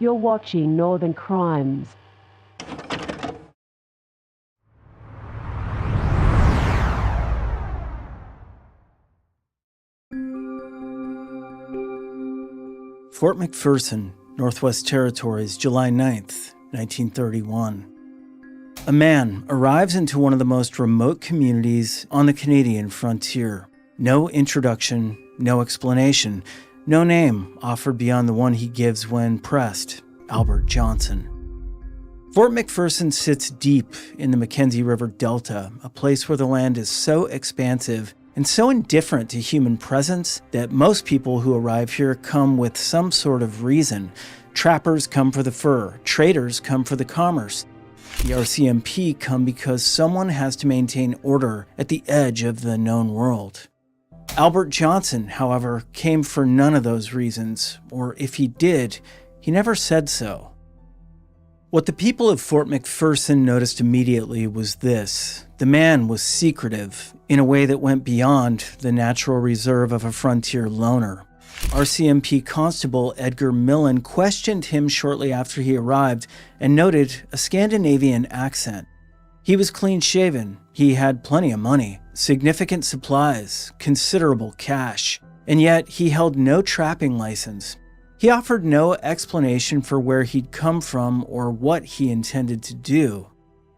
You're watching Northern Crimes. Fort McPherson, Northwest Territories, July 9th, 1931. A man arrives into one of the most remote communities on the Canadian frontier. No introduction, no explanation, no name offered beyond the one he gives when pressed: Albert Johnson. Fort McPherson sits deep in the Mackenzie River Delta, a place where the land is so expansive and so indifferent to human presence that most people who arrive here come with some sort of reason. Trappers come for the fur, traders come for the commerce. The RCMP come because someone has to maintain order at the edge of the known world. Albert Johnson, however, came for none of those reasons, or if he did, he never said so. What the people of Fort McPherson noticed immediately was this: the man was secretive in a way that went beyond the natural reserve of a frontier loner. RCMP Constable Edgar Millen questioned him shortly after he arrived and noted a Scandinavian accent. He was clean-shaven, he had plenty of money, significant supplies, considerable cash, and yet he held no trapping license. He offered no explanation for where he'd come from or what he intended to do.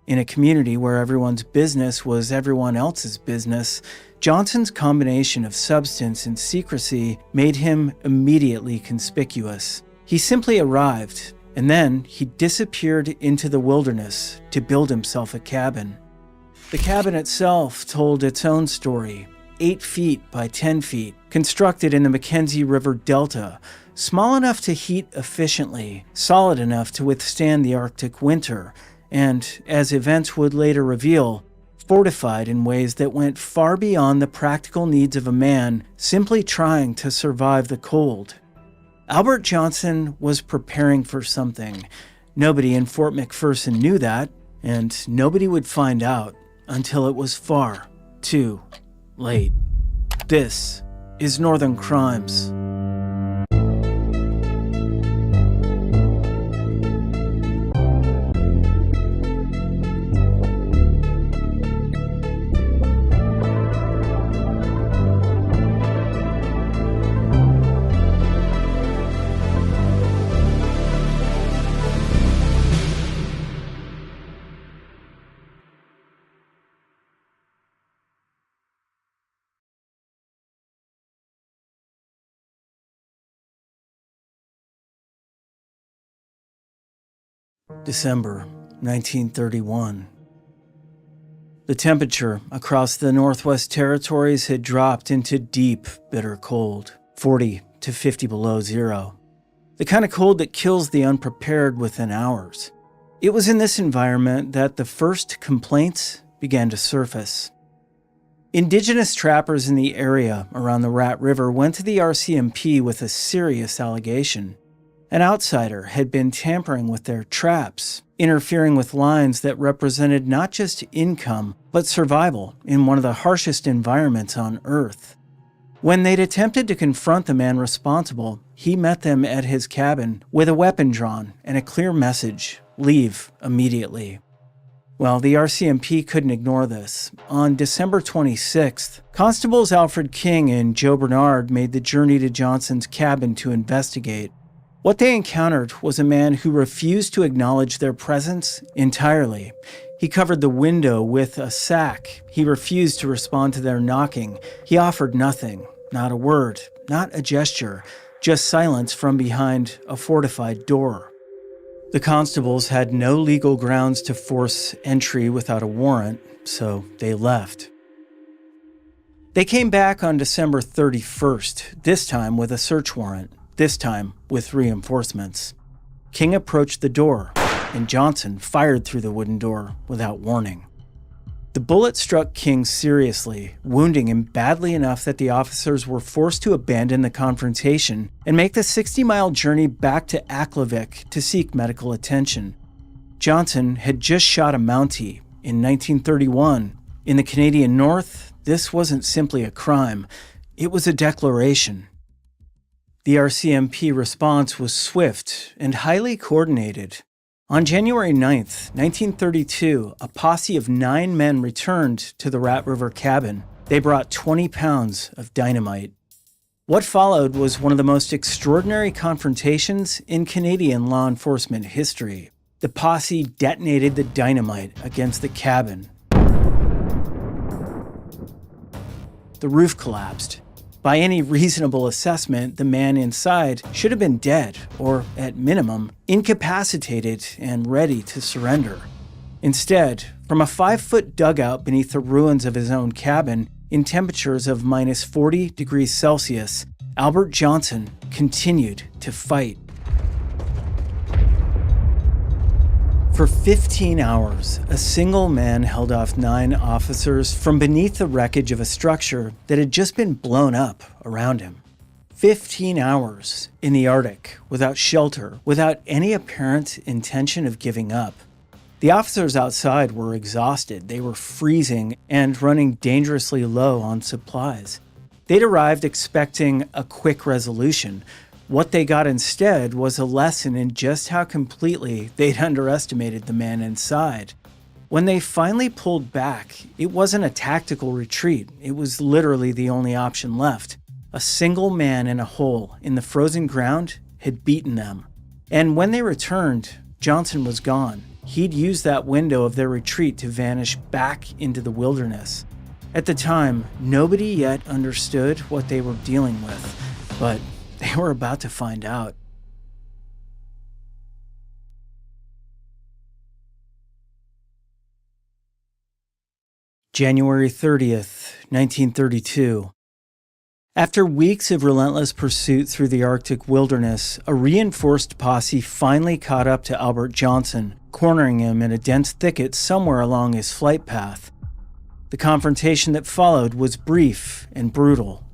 In a community where everyone's business was everyone else's business, Johnson's combination of substance and secrecy made him immediately conspicuous. He simply arrived, and then he disappeared into the wilderness to build himself a cabin. The cabin itself told its own story: 8 feet by 10 feet, constructed in the Mackenzie River Delta, small enough to heat efficiently, solid enough to withstand the Arctic winter, and, as events would later reveal, fortified in ways that went far beyond the practical needs of a man simply trying to survive the cold. Albert Johnson was preparing for something. Nobody in Fort McPherson knew that, and nobody would find out until it was far too late. This is Northern Crimes. December 1931. The temperature across the Northwest Territories had dropped into deep, bitter cold, 40 to 50 below zero. The kind of cold that kills the unprepared within hours. It was in this environment that the first complaints began to surface. Indigenous trappers in the area around the Rat River went to the RCMP with a serious allegation. An outsider had been tampering with their traps, interfering with lines that represented not just income, but survival in one of the harshest environments on Earth. When they'd attempted to confront the man responsible, he met them at his cabin with a weapon drawn and a clear message: leave immediately. Well, the RCMP couldn't ignore this. On December 26th, Constables Alfred King and Joe Bernard made the journey to Johnson's cabin to investigate. What they encountered was a man who refused to acknowledge their presence entirely. He covered the window with a sack. He refused to respond to their knocking. He offered nothing, not a word, not a gesture, just silence from behind a fortified door. The constables had no legal grounds to force entry without a warrant, so they left. They came back on December 31st, this time with a search warrant. This time with reinforcements. King approached the door, and Johnson fired through the wooden door without warning. The bullet struck King seriously, wounding him badly enough that the officers were forced to abandon the confrontation and make the 60-mile journey back to Aklavik to seek medical attention. Johnson had just shot a Mountie in 1931. In the Canadian North, this wasn't simply a crime, it was a declaration. The RCMP response was swift and highly coordinated. On January 9th, 1932, a posse of 9 men returned to the Rat River cabin. They brought 20 pounds of dynamite. What followed was one of the most extraordinary confrontations in Canadian law enforcement history. The posse detonated the dynamite against the cabin. The roof collapsed. By any reasonable assessment, the man inside should have been dead, or at minimum, incapacitated and ready to surrender. Instead, from a 5-foot dugout beneath the ruins of his own cabin, in temperatures of minus 40 degrees Celsius, Albert Johnson continued to fight. For 15 hours, a single man held off 9 officers from beneath the wreckage of a structure that had just been blown up around him. 15 hours in the Arctic, without shelter, without any apparent intention of giving up. The officers outside were exhausted. They were freezing and running dangerously low on supplies. They'd arrived expecting a quick resolution. What they got instead was a lesson in just how completely they'd underestimated the man inside. When they finally pulled back, it wasn't a tactical retreat. It was literally the only option left. A single man in a hole in the frozen ground had beaten them. And when they returned, Johnson was gone. He'd used that window of their retreat to vanish back into the wilderness. At the time, nobody yet understood what they were dealing with, but they were about to find out. January 30th, 1932. After weeks of relentless pursuit through the Arctic wilderness, a reinforced posse finally caught up to Albert Johnson, cornering him in a dense thicket somewhere along his flight path. The confrontation that followed was brief and brutal.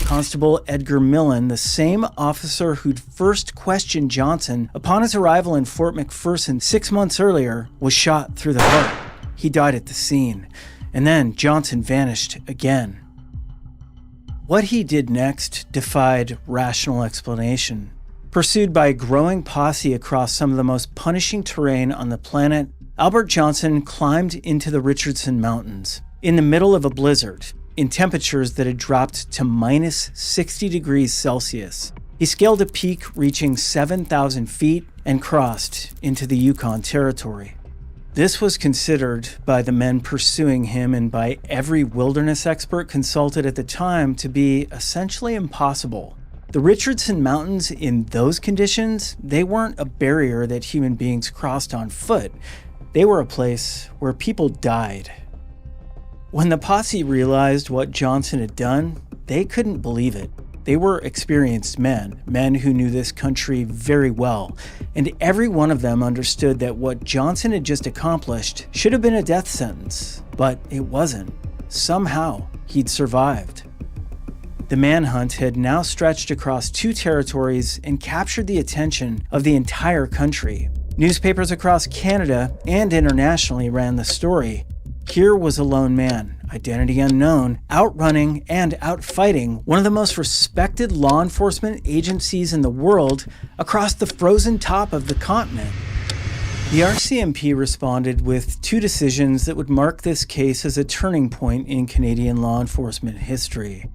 Constable Edgar Millen, the same officer who'd first questioned Johnson upon his arrival in Fort McPherson 6 months earlier, was shot through the heart. He died at the scene, and then Johnson vanished again. What he did next defied rational explanation. Pursued by a growing posse across some of the most punishing terrain on the planet, Albert Johnson climbed into the Richardson Mountains in the middle of a blizzard, in temperatures that had dropped to minus 60 degrees Celsius. He scaled a peak reaching 7,000 feet and crossed into the Yukon Territory. This was considered by the men pursuing him and by every wilderness expert consulted at the time to be essentially impossible. The Richardson Mountains in those conditions, they weren't a barrier that human beings crossed on foot. They were a place where people died. When the posse realized what Johnson had done, they couldn't believe it. They were experienced men who knew this country very well, and every one of them understood that what Johnson had just accomplished should have been a death sentence, but it wasn't. Somehow, he'd survived. The manhunt had now stretched across 2 territories and captured the attention of the entire country. Newspapers across Canada and internationally ran the story. Here was a lone man, identity unknown, outrunning and outfighting one of the most respected law enforcement agencies in the world across the frozen top of the continent. The RCMP responded with 2 decisions that would mark this case as a turning point in Canadian law enforcement history.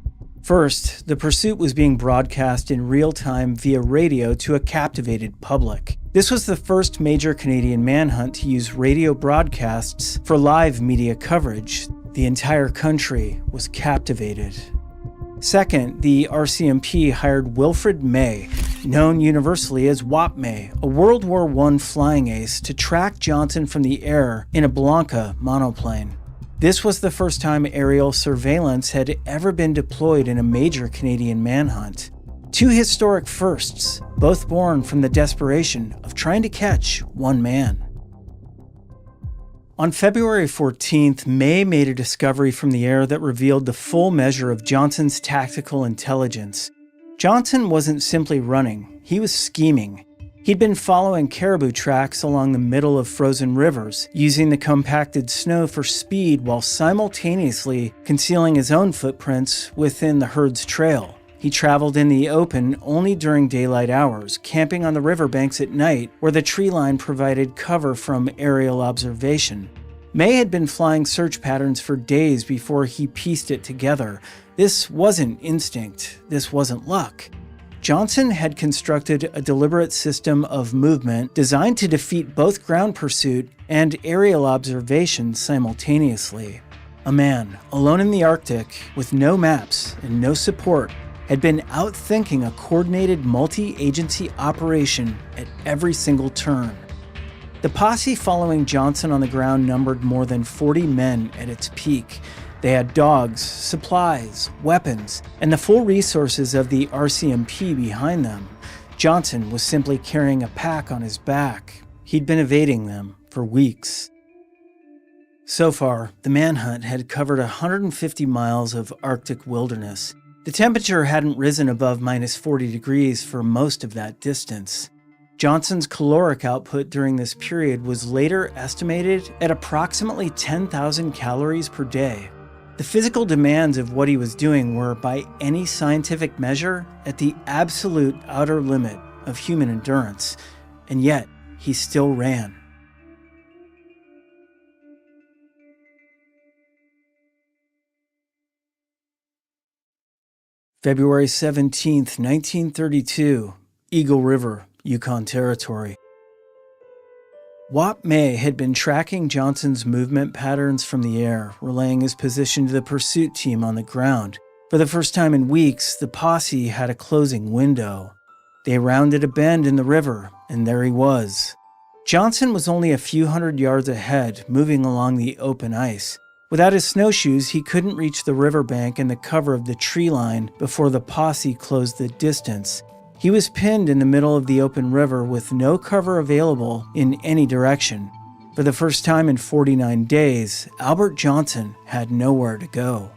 First, the pursuit was being broadcast in real time via radio to a captivated public. This was the first major Canadian manhunt to use radio broadcasts for live media coverage. The entire country was captivated. Second, the RCMP hired Wilfred May, known universally as Wap May, a World War I flying ace, to track Johnson from the air in a Blanca monoplane. This was the first time aerial surveillance had ever been deployed in a major Canadian manhunt. 2 historic firsts, both born from the desperation of trying to catch one man. On February 14th, May made a discovery from the air that revealed the full measure of Johnson's tactical intelligence. Johnson wasn't simply running, he was scheming. He'd been following caribou tracks along the middle of frozen rivers, using the compacted snow for speed while simultaneously concealing his own footprints within the herd's trail. He traveled in the open only during daylight hours, camping on the riverbanks at night where the tree line provided cover from aerial observation. May had been flying search patterns for days before he pieced it together. This wasn't instinct. This wasn't luck. Johnson had constructed a deliberate system of movement designed to defeat both ground pursuit and aerial observation simultaneously. A man, alone in the Arctic, with no maps and no support, had been outthinking a coordinated multi-agency operation at every single turn. The posse following Johnson on the ground numbered more than 40 men at its peak. They had dogs, supplies, weapons, and the full resources of the RCMP behind them. Johnson was simply carrying a pack on his back. He'd been evading them for weeks. So far, the manhunt had covered 150 miles of Arctic wilderness. The temperature hadn't risen above minus 40 degrees for most of that distance. Johnson's caloric output during this period was later estimated at approximately 10,000 calories per day. The physical demands of what he was doing were, by any scientific measure, at the absolute outer limit of human endurance, and yet he still ran. February 17, 1932, Eagle River, Yukon Territory. Wap May had been tracking Johnson's movement patterns from the air, relaying his position to the pursuit team on the ground. For the first time in weeks, the posse had a closing window. They rounded a bend in the river, and there he was. Johnson was only a few hundred yards ahead, moving along the open ice. Without his snowshoes, he couldn't reach the riverbank and the cover of the tree line before the posse closed the distance. He was pinned in the middle of the open river with no cover available in any direction. For the first time in 49 days, Albert Johnson had nowhere to go.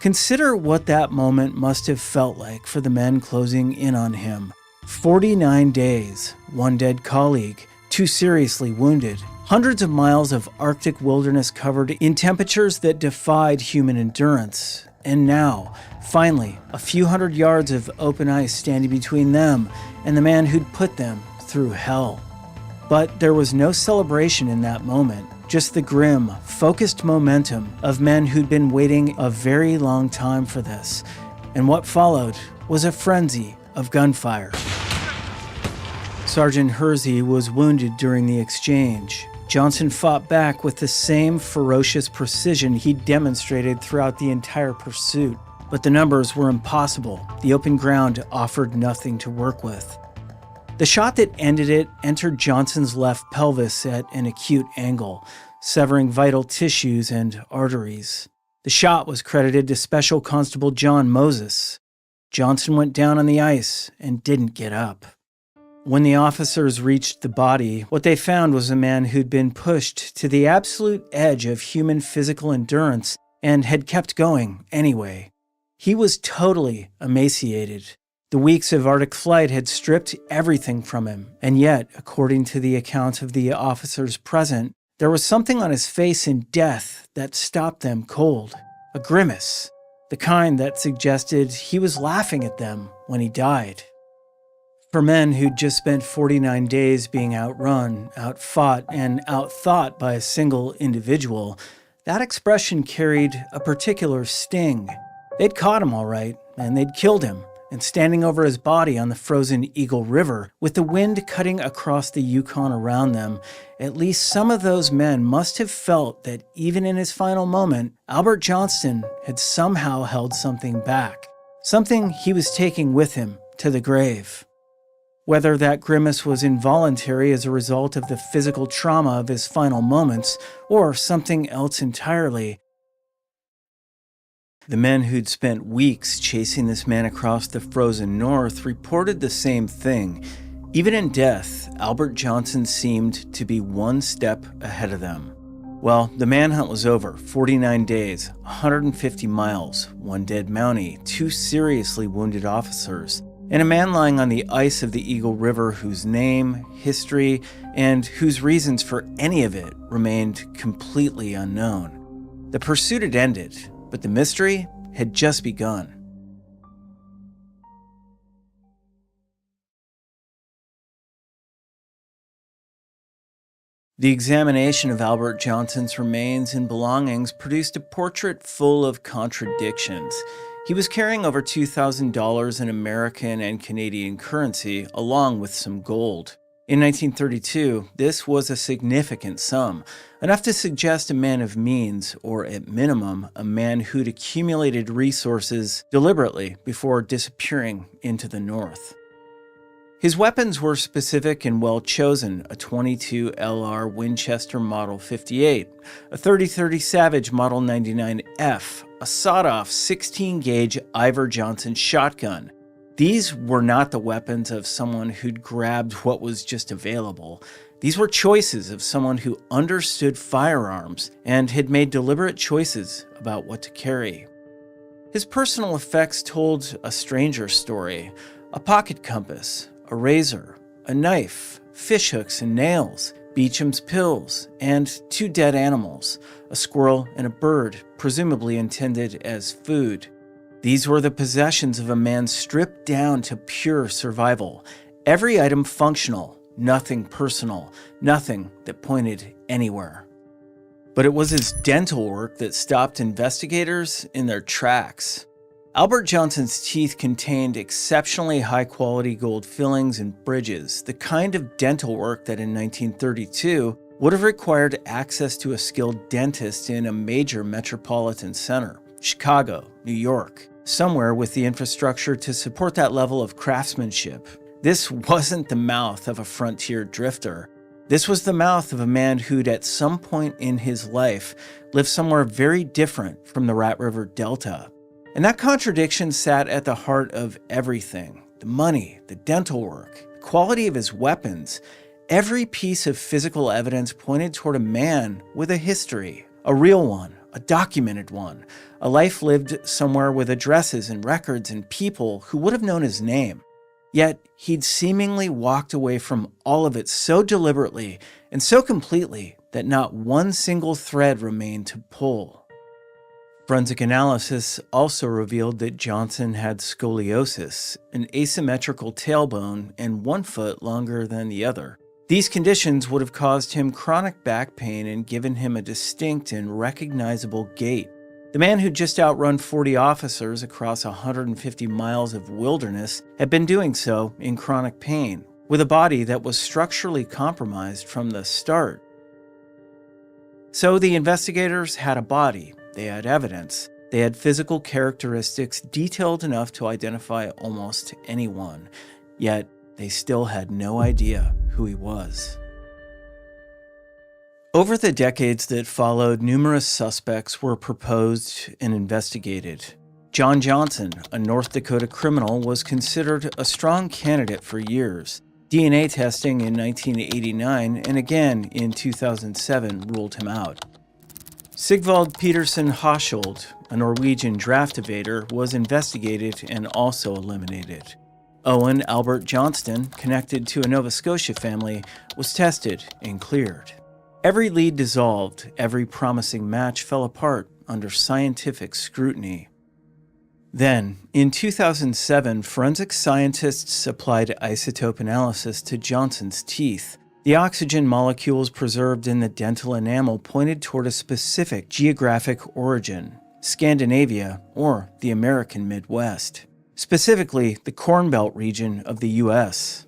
Consider what that moment must have felt like for the men closing in on him. 49 days, one dead colleague, 2 seriously wounded, hundreds of miles of Arctic wilderness covered in temperatures that defied human endurance. And now, finally, a few hundred yards of open ice standing between them and the man who'd put them through hell. But there was no celebration in that moment, just the grim, focused momentum of men who'd been waiting a very long time for this. And what followed was a frenzy of gunfire. Sergeant Hersey was wounded during the exchange. Johnson fought back with the same ferocious precision he'd demonstrated throughout the entire pursuit, but the numbers were impossible. The open ground offered nothing to work with. The shot that ended it entered Johnson's left pelvis at an acute angle, severing vital tissues and arteries. The shot was credited to Special Constable John Moses. Johnson went down on the ice and didn't get up. When the officers reached the body, what they found was a man who'd been pushed to the absolute edge of human physical endurance and had kept going anyway. He was totally emaciated. The weeks of Arctic flight had stripped everything from him, and yet, according to the account of the officers present, there was something on his face in death that stopped them cold. A grimace, the kind that suggested he was laughing at them when he died. For men who'd just spent 49 days being outrun, outfought, and outthought by a single individual, that expression carried a particular sting. They'd caught him all right, and they'd killed him, and standing over his body on the frozen Eagle River, with the wind cutting across the Yukon around them, at least some of those men must have felt that even in his final moment, Albert Johnson had somehow held something back, something he was taking with him to the grave. Whether that grimace was involuntary as a result of the physical trauma of his final moments, or something else entirely, the men who'd spent weeks chasing this man across the frozen north reported the same thing. Even in death, Albert Johnson seemed to be one step ahead of them. Well, the manhunt was over. 49 days, 150 miles, 1 dead Mountie, 2 seriously wounded officers, and a man lying on the ice of the Eagle River whose name, history, and whose reasons for any of it remained completely unknown. The pursuit had ended, but the mystery had just begun. The examination of Albert Johnson's remains and belongings produced a portrait full of contradictions. He was carrying over $2,000 in American and Canadian currency, along with some gold. In 1932, this was a significant sum, enough to suggest a man of means, or at minimum, a man who'd accumulated resources deliberately before disappearing into the North. His weapons were specific and well chosen: a .22 LR Winchester Model 58, a .30-30 Savage Model 99F, a sawed-off 16-gauge Iver Johnson shotgun. These were not the weapons of someone who'd grabbed what was just available. These were choices of someone who understood firearms and had made deliberate choices about what to carry. His personal effects told a stranger story: a pocket compass, a razor, a knife, fishhooks and nails, Beecham's pills, and 2 dead animals, a squirrel and a bird, presumably intended as food. These were the possessions of a man stripped down to pure survival. Every item functional, nothing personal, nothing that pointed anywhere. But it was his dental work that stopped investigators in their tracks. Albert Johnson's teeth contained exceptionally high-quality gold fillings and bridges, the kind of dental work that in 1932 would have required access to a skilled dentist in a major metropolitan center, Chicago, New York, somewhere with the infrastructure to support that level of craftsmanship. This wasn't the mouth of a frontier drifter. This was the mouth of a man who'd at some point in his life lived somewhere very different from the Rat River Delta. And that contradiction sat at the heart of everything: the money, the dental work, the quality of his weapons. Every piece of physical evidence pointed toward a man with a history, a real one, a documented one, a life lived somewhere with addresses and records and people who would have known his name. Yet he'd seemingly walked away from all of it so deliberately and so completely that not one single thread remained to pull. Forensic analysis also revealed that Johnson had scoliosis, an asymmetrical tailbone, and 1 foot longer than the other. These conditions would have caused him chronic back pain and given him a distinct and recognizable gait. The man who'd just outrun 40 officers across 150 miles of wilderness had been doing so in chronic pain, with a body that was structurally compromised from the start. So the investigators had a body. They had evidence. They had physical characteristics detailed enough to identify almost anyone. Yet, they still had no idea who he was. Over the decades that followed, numerous suspects were proposed and investigated. John Johnson, a North Dakota criminal, was considered a strong candidate for years. DNA testing in 1989 and again in 2007 ruled him out. Sigvald Petersen Hoshold, a Norwegian draft evader, was investigated and also eliminated. Owen Albert Johnston, connected to a Nova Scotia family, was tested and cleared. Every lead dissolved, every promising match fell apart under scientific scrutiny. Then, in 2007, forensic scientists applied isotope analysis to Johnson's teeth. The oxygen molecules preserved in the dental enamel pointed toward a specific geographic origin: Scandinavia, or the American Midwest. Specifically, the Corn Belt region of the U.S.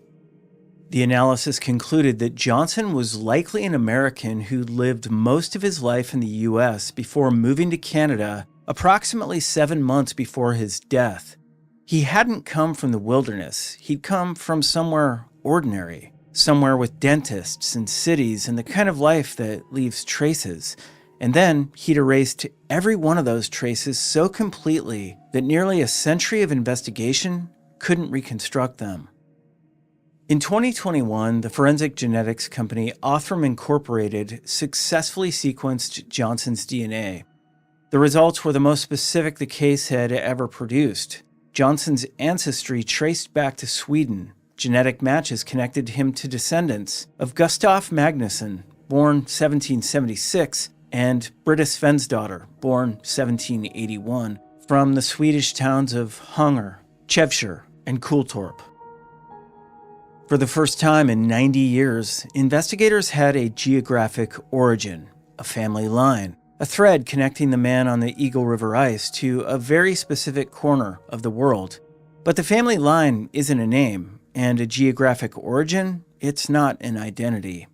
The analysis concluded that Johnson was likely an American who lived most of his life in the U.S. before moving to Canada approximately 7 months before his death. He hadn't come from the wilderness. He'd come from somewhere ordinary. Somewhere with dentists and cities and the kind of life that leaves traces. And then he'd erased every one of those traces so completely that nearly a century of investigation couldn't reconstruct them. In 2021, the forensic genetics company Othram Incorporated successfully sequenced Johnson's DNA. The results were the most specific the case had ever produced. Johnson's ancestry traced back to Sweden. Genetic matches connected him to descendants of Gustav Magnusson, born 1776, and Britta Svensdotter, born 1781, from the Swedish towns of Hunger, Chevskir, and Kultorp. For the first time in 90 years, investigators had a geographic origin, a family line, a thread connecting the man on the Eagle River ice to a very specific corner of the world. But the family line isn't a name, and a geographic origin, it's not an identity.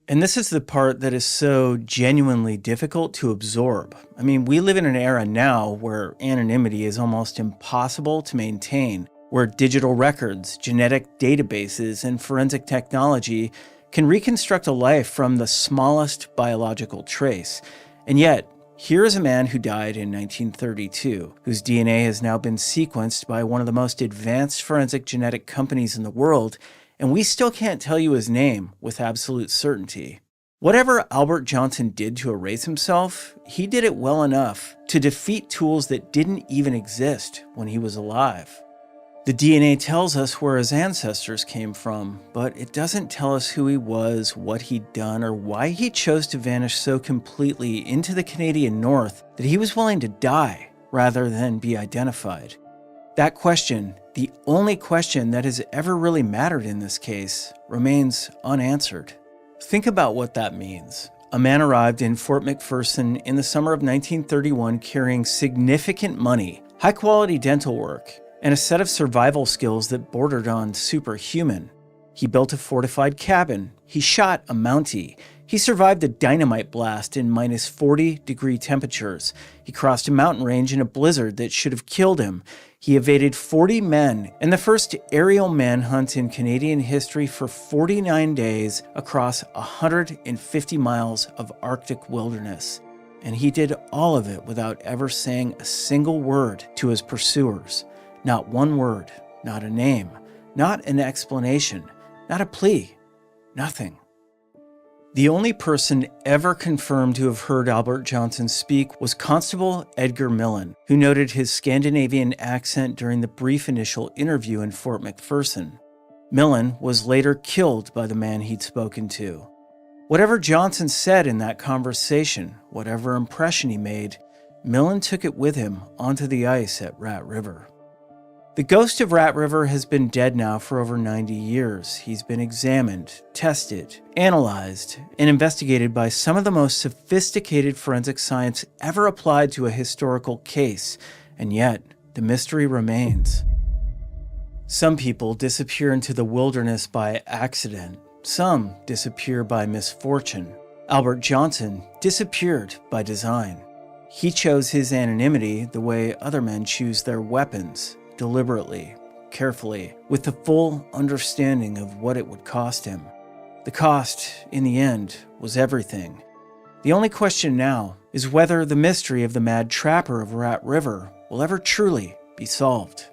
And this is the part that is so genuinely difficult to absorb. I mean, we live in an era now where anonymity is almost impossible to maintain, where digital records, genetic databases, and forensic technology can reconstruct a life from the smallest biological trace. And yet, here is a man who died in 1932, whose DNA has now been sequenced by one of the most advanced forensic genetic companies in the world, and we still can't tell you his name with absolute certainty. Whatever Albert Johnson did to erase himself, he did it well enough to defeat tools that didn't even exist when he was alive. The DNA tells us where his ancestors came from, but it doesn't tell us who he was, what he'd done, or why he chose to vanish so completely into the Canadian North that he was willing to die rather than be identified. That question, the only question that has ever really mattered in this case, remains unanswered. Think about what that means. A man arrived in Fort McPherson in the summer of 1931 carrying significant money, high-quality dental work, and a set of survival skills that bordered on superhuman. He built a fortified cabin. He shot a Mountie. He survived a dynamite blast in minus 40-degree temperatures. He crossed a mountain range in a blizzard that should have killed him. He evaded 40 men and the first aerial manhunt in Canadian history for 49 days across 150 miles of Arctic wilderness. And he did all of it without ever saying a single word to his pursuers. Not one word, not a name, not an explanation, not a plea, nothing. The only person ever confirmed to have heard Albert Johnson speak was Constable Edgar Millen, who noted his Scandinavian accent during the brief initial interview in Fort McPherson. Millen was later killed by the man he'd spoken to. Whatever Johnson said in that conversation, whatever impression he made, Millen took it with him onto the ice at Rat River. The ghost of Rat River has been dead now for over 90 years. He's been examined, tested, analyzed, and investigated by some of the most sophisticated forensic science ever applied to a historical case, and yet the mystery remains. Some people disappear into the wilderness by accident. Some disappear by misfortune. Albert Johnson disappeared by design. He chose his anonymity the way other men choose their weapons. Deliberately, carefully, with the full understanding of what it would cost him. The cost, in the end, was everything. The only question now is whether the mystery of the mad trapper of Rat River will ever truly be solved.